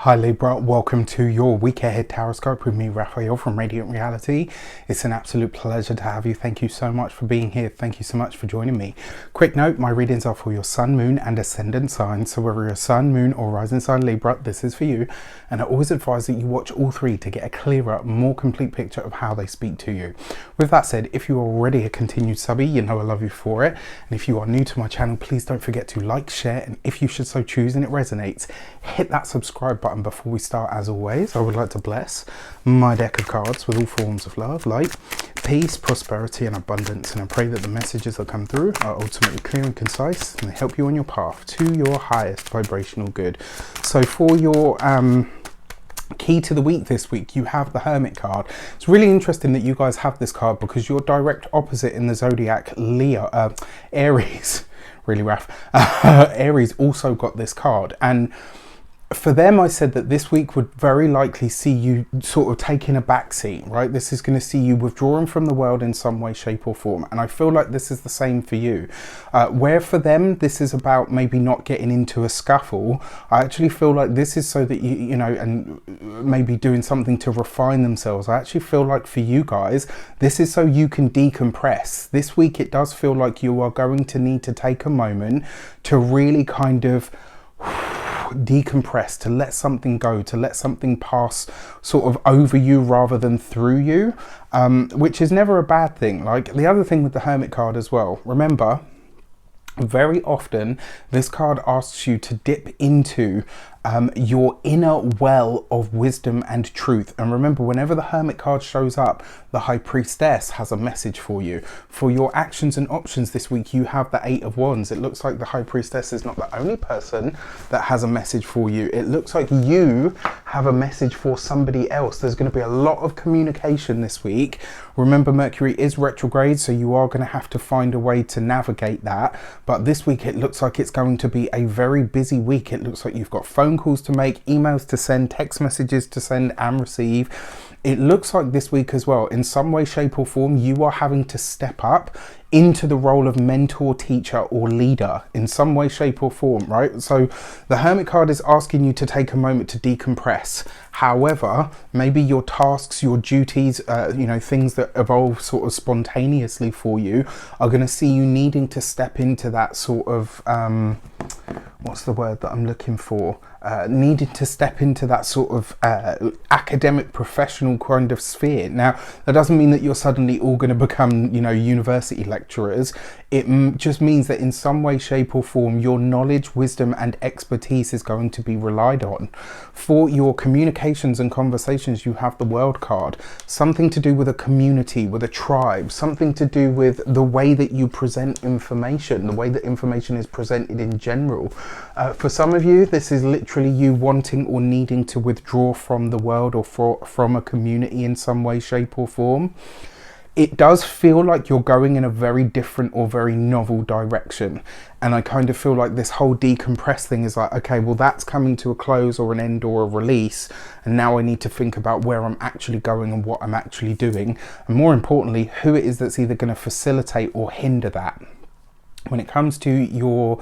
Hi Libra, welcome to your week ahead Taroscope with me, Raphael from Radiant Reality. It's an absolute pleasure to have you. Thank you so much for being here. Thank you so much for joining me. Quick note, my readings are for your sun, moon and ascendant signs. So whether you're sun, moon or rising sign Libra, this is for you. And I always advise that you watch all three to get a clearer, more complete picture of how they speak to you. With that said, if you're already a continued subby, you know I love you for it. And if you are new to my channel, please don't forget to like, share, and if you should so choose and it resonates, hit that subscribe button. Before we start, as always, I would like to bless my deck of cards with all forms of love, light, peace, prosperity and abundance, and I pray that the messages that come through are ultimately clear and concise and they help you on your path to your highest vibrational good. So for your key to the week this week, you have the Hermit card. It's really interesting that you guys have this card because you're direct opposite in the zodiac, Aries. Really rough. Aries also got this card, and for them, I said that this week would very likely see you sort of taking a backseat, right? This is going to see you withdrawing from the world in some way, shape or form. And I feel like this is the same for you. Where for them, this is about maybe not getting into a scuffle. I actually feel like this is so that you know, and maybe doing something to refine themselves. I actually feel like for you guys, this is so you can decompress. This week, it does feel like you are going to need to take a moment to really kind of decompress, to let something go, to let something pass sort of over you rather than through you, which is never a bad thing. Like the other thing with the Hermit card as well, remember, very often this card asks you to dip into your inner well of wisdom and truth. And remember, whenever the Hermit card shows up, the High Priestess has a message for you. For your actions and options this week, you have the Eight of Wands. It looks like the High Priestess is not the only person that has a message for you. It looks like you have a message for somebody else. There's going to be a lot of communication this week. Remember, Mercury is retrograde, so you are going to have to find a way to navigate that. But this week, it looks like it's going to be a very busy week. It looks like you've got phone calls to make, emails to send, text messages to send and receive. It looks like this week as well, in some way, shape or form, you are having to step up into the role of mentor, teacher or leader in some way, shape or form, right? So the Hermit card is asking you to take a moment to decompress. However, maybe your tasks, your duties, you know, things that evolve sort of spontaneously for you are going to see you needing to step into that sort of, what's the word that I'm looking for? Needed to step into that sort of academic, professional kind of sphere. Now, that doesn't mean that you're suddenly all going to become, you know, university lecturers. It just means that in some way, shape or form, your knowledge, wisdom and expertise is going to be relied on. For your communications and conversations, you have the World card. Something to do with a community, with a tribe, something to do with the way that you present information, the way that information is presented in general. For some of you, this is literally you wanting or needing to withdraw from the world or from a community in some way, shape or form. It does feel like you're going in a very different or very novel direction. And I kind of feel like this whole decompress thing is like, okay, well, that's coming to a close or an end or a release. And now I need to think about where I'm actually going and what I'm actually doing. And more importantly, who it is that's either going to facilitate or hinder that. When it comes to your,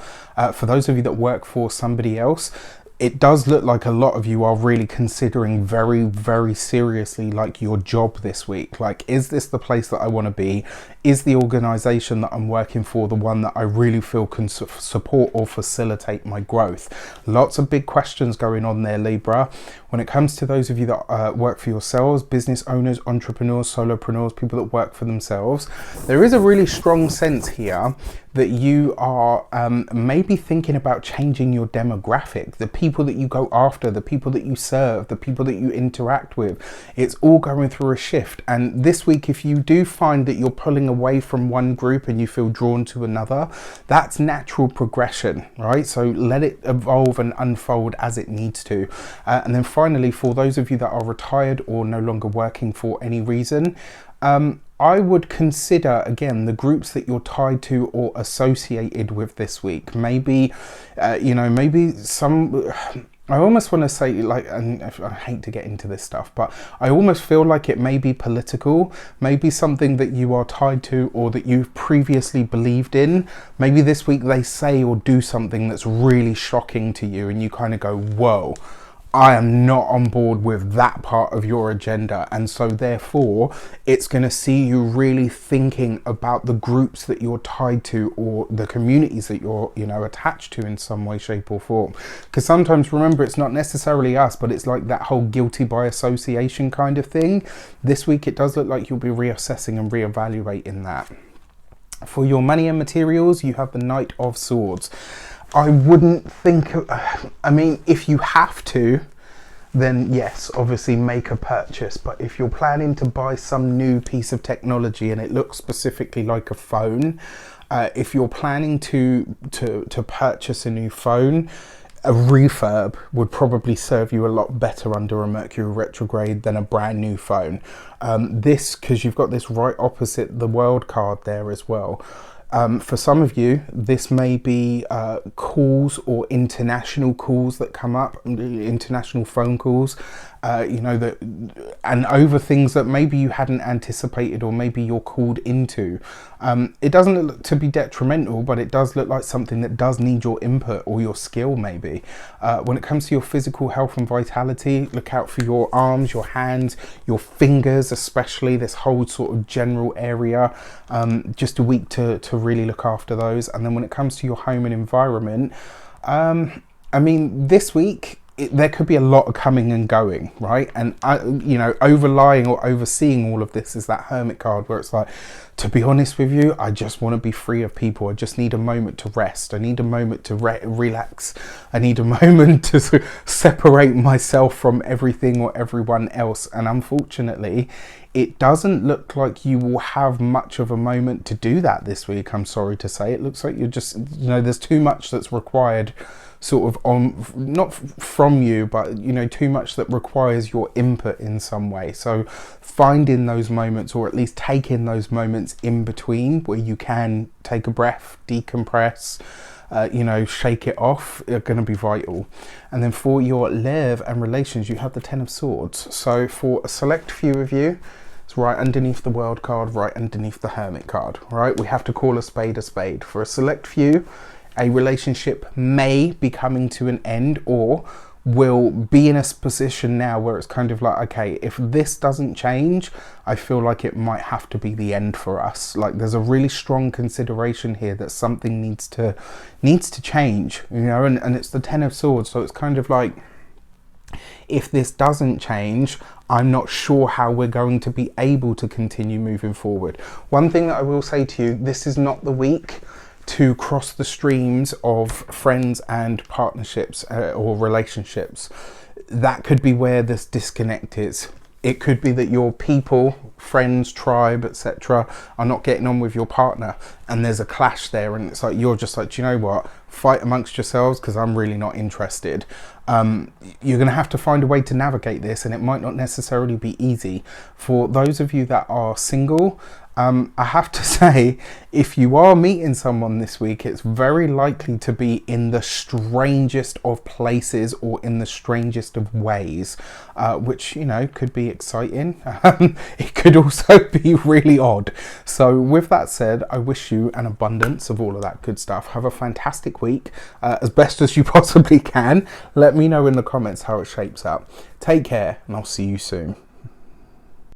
for those of you that work for somebody else, it does look like a lot of you are really considering very, very seriously like your job this week. Like, is this the place that I want to be? Is the organization that I'm working for the one that I really feel can support or facilitate my growth? Lots of big questions going on there, Libra. When it comes to those of you that work for yourselves, business owners, entrepreneurs, solopreneurs, people that work for themselves, there is a really strong sense here that you are maybe thinking about changing your demographic, the people that you go after, the people that you serve, the people that you interact with. It's all going through a shift. And this week, if you do find that you're pulling away from one group and you feel drawn to another, that's natural progression, right? So let it evolve and unfold as it needs to. And then finally, for those of you that are retired or no longer working for any reason, I would consider, again, the groups that you're tied to or associated with this week. Maybe, you know, maybe some, I almost want to say, like, and I hate to get into this stuff, but I almost feel like it may be political, maybe something that you are tied to or that you've previously believed in. Maybe this week they say or do something that's really shocking to you and you kind of go, whoa. I am not on board with that part of your agenda. And so therefore it's going to see you really thinking about the groups that you're tied to, or the communities that you're, you know, attached to in some way, shape or form. Because sometimes, remember, it's not necessarily us, but it's like that whole guilty by association kind of thing. This week it does look like you'll be reassessing and reevaluating that. For your money and materials, you have the Knight of Swords. I wouldn't think, I mean, if you have to, then yes, obviously make a purchase. But if you're planning to buy some new piece of technology and it looks specifically like a phone, if you're planning to purchase a new phone, a refurb would probably serve you a lot better under a Mercury retrograde than a brand new phone. This, because you've got this right opposite the World card there as well. For some of you, this may be calls or international calls that come up, international phone calls, you know, that, and over things that maybe you hadn't anticipated, or maybe you're called into. It doesn't look to be detrimental, but it does look like something that does need your input or your skill maybe. When it comes to your physical health and vitality, look out for your arms, your hands, your fingers, especially this whole sort of general area. Just a week to really look after those. And then when it comes to your home and environment, I mean, this week, there could be a lot of coming and going, right? And you know, overlying or overseeing all of this is that Hermit card, where it's like, to be honest with you, I just want to be free of people. I just need a moment to rest. I need a moment to relax. I need a moment to separate myself from everything or everyone else. And unfortunately, it doesn't look like you will have much of a moment to do that this week, I'm sorry to say. It looks like you're just, you know, there's too much that's required sort of on, not from you, but, you know, too much that requires your input in some way. So finding those moments, or at least taking those moments in between where you can take a breath, decompress, you know, shake it off, are going to be vital. And then for your love and relations, you have the Ten of Swords. So for a select few of you, it's right underneath the World card, right underneath the Hermit card, right? We have to call a spade a spade. For a select few, a relationship may be coming to an end, or will be in a position now where it's kind of like, okay, if this doesn't change, I feel like it might have to be the end for us. Like, there's a really strong consideration here that something needs to change, you know, and it's the Ten of Swords. So it's kind of like, if this doesn't change, I'm not sure how we're going to be able to continue moving forward. One thing that I will say to you, this is not the week to cross the streams of friends and partnerships or relationships. That could be where this disconnect is. It could be that your people, friends, tribe, etc. are not getting on with your partner, and there's a clash there, and it's like, you're just like, do you know what, fight amongst yourselves, because I'm really not interested. You're going to have to find a way to navigate this, and it might not necessarily be easy. For those of you that are single, I have to say, if you are meeting someone this week, it's very likely to be in the strangest of places or in the strangest of ways, which, you know, could be exciting. It could also be really odd. So with that said, I wish you an abundance of all of that good stuff. Have a fantastic week, as best as you possibly can. Let me know in the comments how it shapes up. Take care, and I'll see you soon.